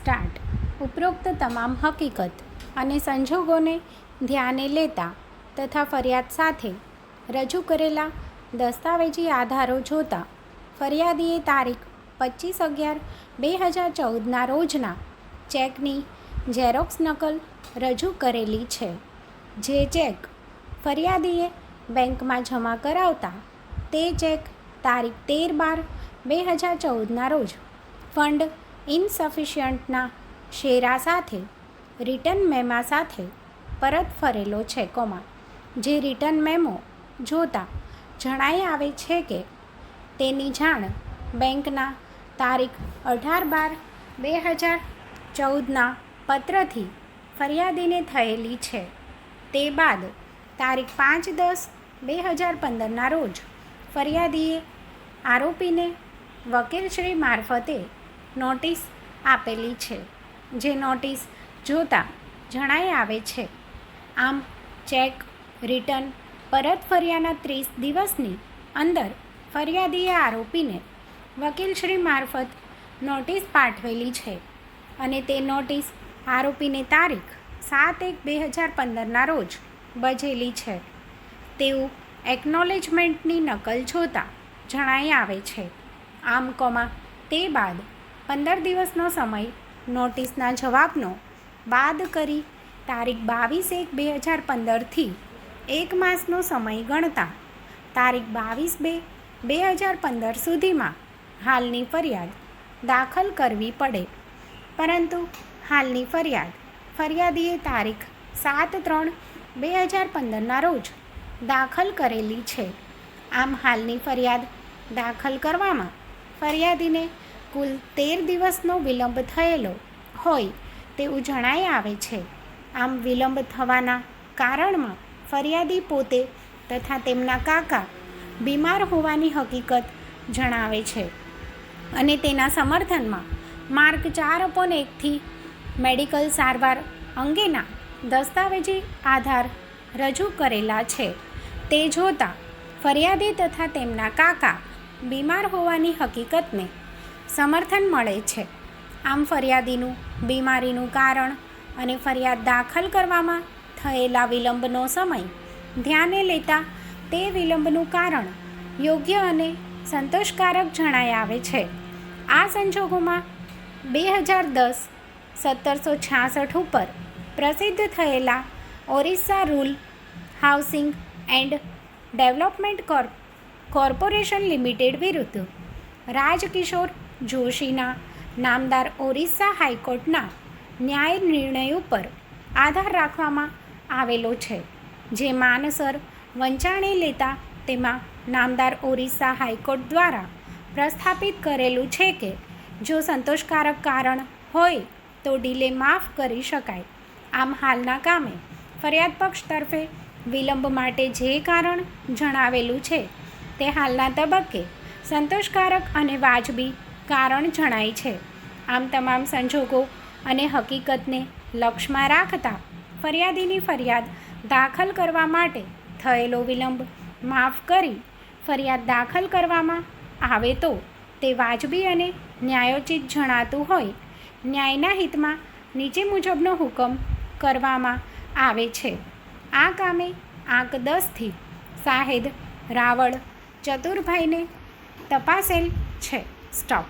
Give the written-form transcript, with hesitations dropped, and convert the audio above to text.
Start. ઉપરોક્ત તમામ હકીકત અને સંજોગોને ધ્યાને લેતા તથા ફરિયાદ સાથે રજૂ કરેલા દસ્તાવેજી આધારો જોતા ફરિયાદીએ તારીખ 25/11/2014ના રોજના ચેકની ઝેરોક્સ નકલ રજૂ કરેલી છે. જે ચેક ફરિયાદીએ બેંકમાં જમા કરાવતા તે ચેક તારીખ 13/12/2014ના રોજ ફંડ ઇનસફિશિયન્ટના શેરા સાથે રિટર્ન મેમા સાથે પરત ફરેલો છે. જે રિટર્ન મેમો જોતા જણાઈ આવે છે કે તેની જાણ બેંકના તારીખ 18/12/2014ના પત્રથી ફરિયાદીને થયેલી છે. તે બાદ તારીખ 5/10/2015ના રોજ ફરિયાદીએ આરોપીને વકીલશ્રી મારફતે નોટિસ આપેલી છે. જે નોટિસ જોતા જણાઈ આવે છે. આમ ચેક રિટર્ન પરત ફર્યાના 30 દિવસની અંદર ફરિયાદીએ આરોપીને વકીલશ્રી મારફત નોટિસ પાઠવેલી છે અને તે નોટિસ આરોપીને તારીખ 7/1/2015ના રોજ બજેલી છે તેવું એકનોલેજમેન્ટની નકલ જોતા જણાઈ આવે છે. આમ તે બાદ 15 દિવસનો સમય નોટિસના જવાબનો બાદ કરી તારીખ 22/1/2015થી 1 માસનો સમય ગણતા તારીખ 22/2/2015 સુધીમાં હાલની ફરિયાદ દાખલ કરવી પડે. પરંતુ હાલની ફરિયાદીએ તારીખ 7/3/2015ના રોજ દાખલ કરેલી છે. આમ હાલની ફરિયાદ દાખલ કરવામાં ફરિયાદીને કુલ 13 દિવસનો વિલંબ થયેલો હોય તેવું જણાઈ આવે છે. આમ વિલંબ થવાના કારણમાં ફરિયાદી પોતે તથા તેમના કાકા બીમાર હોવાની હકીકત જણાવે છે અને તેના સમર્થનમાં માર્ક 4/1થી મેડિકલ સારવાર અંગેના દસ્તાવેજી આધાર રજૂ કરેલા છે. તે જોતા ફરિયાદી તથા તેમના કાકા બીમાર હોવાની હકીકતને સમર્થન મળે છે. આમ ફરિયાદીનું બીમારીનું કારણ અને ફરિયાદ દાખલ કરવામાં થયેલા વિલંબનો સમય ધ્યાને લેતા તે વિલંબનું કારણ યોગ્ય અને સંતોષકારક જણાઈ આવે છે. આ સંજોગોમાં 2010-1766 ઉપર પ્રસિદ્ધ થયેલા Orissa rural housing and development corporation limited વિરુદ્ધ રાજકિશોર જોશીના નામદાર ઓરિસ્સા હાઈકોર્ટના ન્યાય નિર્ણય ઉપર આધાર રાખવામાં આવેલો છે. જે માનસર વંચાણી લેતા તેમાં નામદાર ઓરિસ્સા હાઈકોર્ટ દ્વારા પ્રસ્થાપિત કરેલું છે કે જો સંતોષકારક કારણ હોય તો ડિલે માફ કરી શકાય. આમ હાલના કામે ફરિયાદ પક્ષ તરફે વિલંબ માટે જે કારણ જણાવેલું છે તે હાલના તબક્કે સંતોષકારક અને વાજબી કારણ જણાય છે. આમ તમામ સંજોગો અને હકીકતને લક્ષમાં રાખતા ફરિયાદીની ફરિયાદ દાખલ કરવા માટે થયેલો વિલંબ માફ કરી ફરિયાદ દાખલ કરવામાં આવે તો તે વાજબી અને ન્યાયોચિત જણાતું હોય ન્યાયના હિતમાં નીચે મુજબનો હુકમ કરવામાં આવે છે. આ કામે આંક 10થી શાહેદ રાવળ ચતુરભાઈને તપાસેલ છે. સ્ટોપ.